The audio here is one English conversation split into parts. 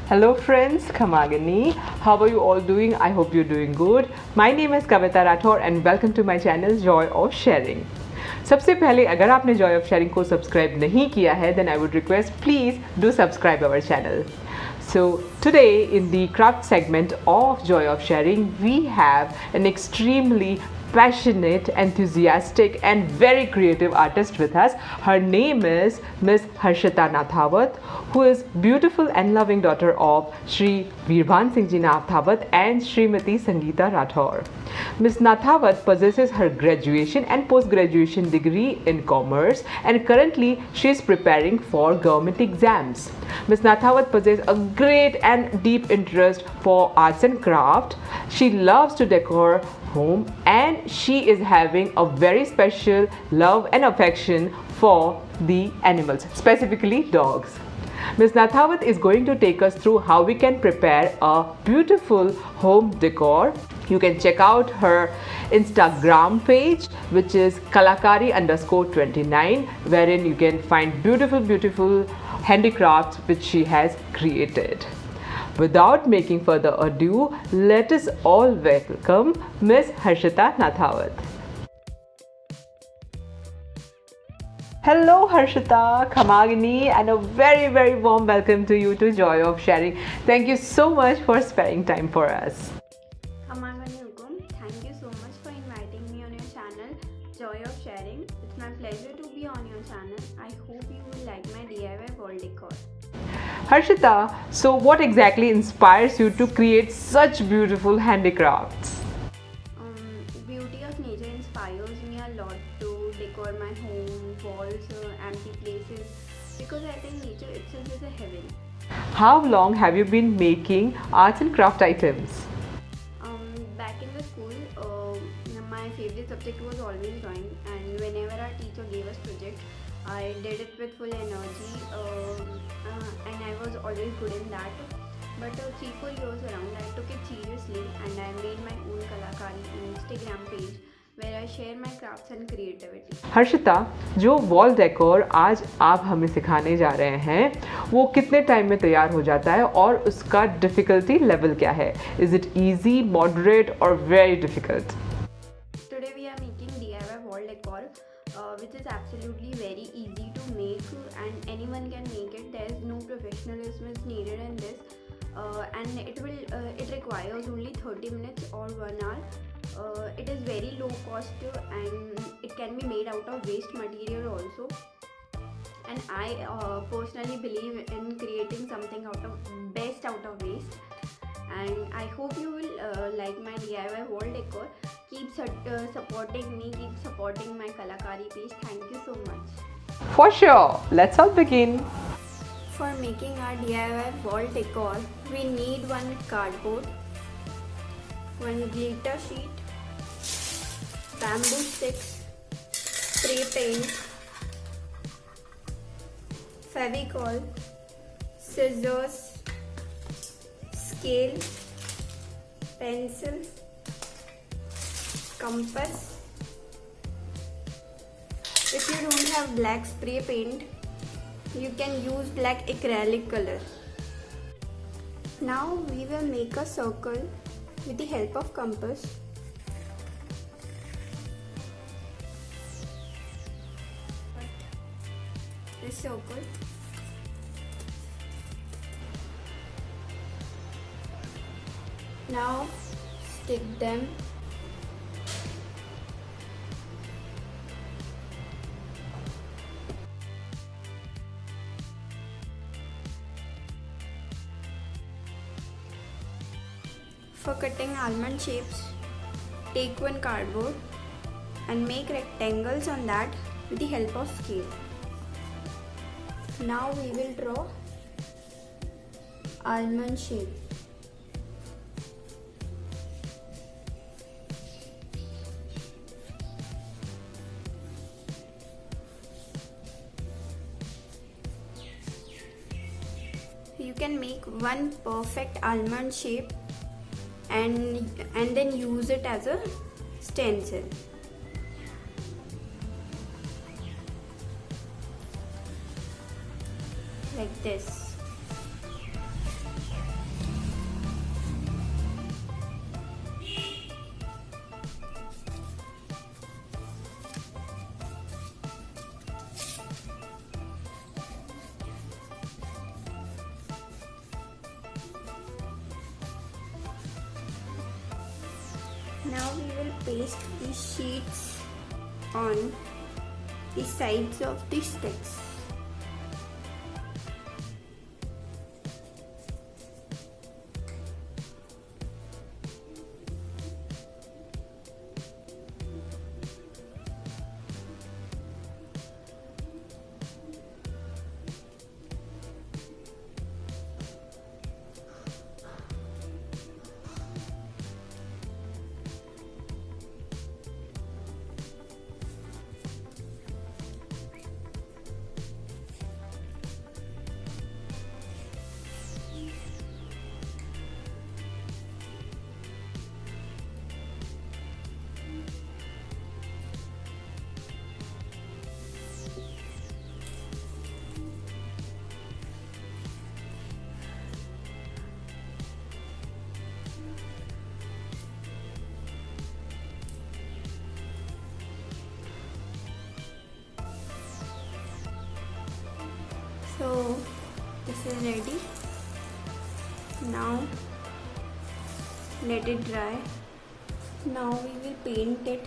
Hello friends, Kamagini. How are you all doing? I hope you're doing good. My name is Kavita Rathore and welcome to my channel Joy of Sharing. सबसे पहले अगर आपने Joy of Sharing को subscribe नहीं किया है then I would request please do subscribe our channel. So today in the craft segment of Joy of Sharing we have an extremely passionate, enthusiastic and very creative artist with us. Her name is Miss Harshita Nathawat, who is beautiful and loving daughter of Shri Virbhan Singh Ji Nathawat and Srimati Sangeeta Rathore. Miss Nathawat possesses her graduation and post-graduation degree in commerce and currently she is preparing for government exams. Miss Nathawat possesses a great and deep interest for arts and craft. She loves to decor home and she is having a very special love and affection for the animals, specifically dogs. Ms. Nathawat is going to take us through how we can prepare a beautiful home decor. You can check out her Instagram page which is kalakari_29 wherein you can find beautiful handicrafts which she has created. Without making further ado, let us all welcome Miss Harshita Nathawat. Hello Harshita, Kamagini, and a very warm welcome to you to Joy of Sharing. Thank you so much for sparing time for us. Kamagini, thank you so much for inviting me on your channel Joy of Sharing. It's my pleasure to be on your channel. I hope you will like my DIY wall decor. Harshita, so what exactly inspires you to create such beautiful handicrafts? Beauty of nature inspires me a lot to decor my home, walls, empty places because I think nature itself is a heaven. How long have you been making arts and craft items? Back in the school, my favorite subject was always drawing, and whenever our teacher gave us project, I did it with full energy and I was always good in that. But 3-4 years around, I took it seriously and I made my own Kalakari Instagram page where I share my crafts and creativity. Harshita, जो wall decor आज आप हमें सिखाने जा रहे हैं वो कितने टाइम में तैयार हो जाता है और उसका डिफ़िकल्टी लेवल क्या है? इज़ इट ईजी, मॉडरेट और very difficult? Today we are making DIY wall decor which is absolutely very easy to make and anyone can make it. There is no professionalism is needed in this and it requires only 30 minutes or 1 hour. It is very low cost and it can be made out of waste material also. And I personally believe in creating something best out of waste. And I hope you will like my DIY wall decor. Keep supporting me, keep supporting my Kalakari page. Thank you so much. For sure, let's all begin. For making our DIY wall decor, we need one cardboard, one glitter sheet, bamboo sticks, spray paint, Fevicol, scissors, scale, pencil, compass. If you don't have black spray paint, you can use black acrylic color. Now we will make a circle with the help of compass. This circle. Now stick them for cutting almond shapes. Take one cardboard and make rectangles on that with the help of scale. Now we will draw almond shape. You can make one perfect almond shape and then use it as a stencil. Like this. Now we will paste the sheets on the sides of the sticks. So this is ready. Now let it dry. Now we will paint it.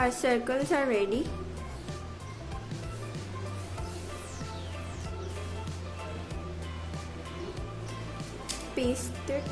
Our circles are ready. Paste it.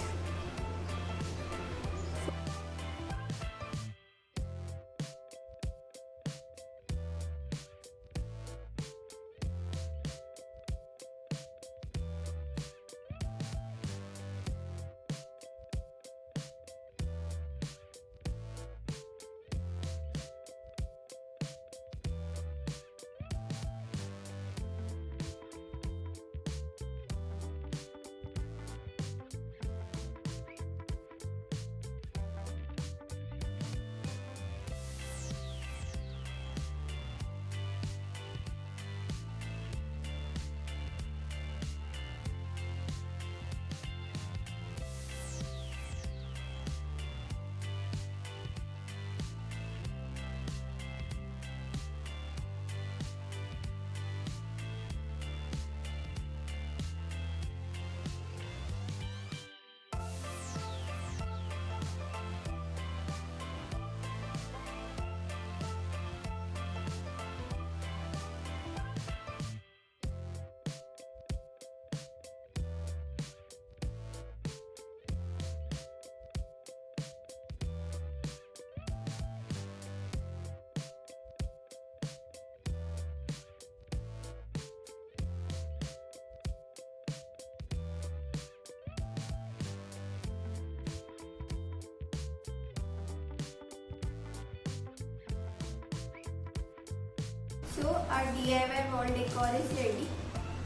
So our DIY wall decor is ready.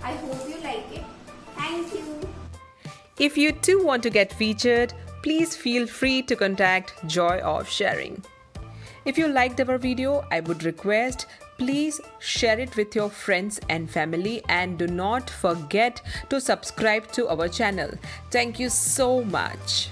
I hope you like it. Thank you. If you too want to get featured, please feel free to contact Joy of Sharing. If you liked our video, I would request please share it with your friends and family, and do not forget to subscribe to our channel. Thank you so much.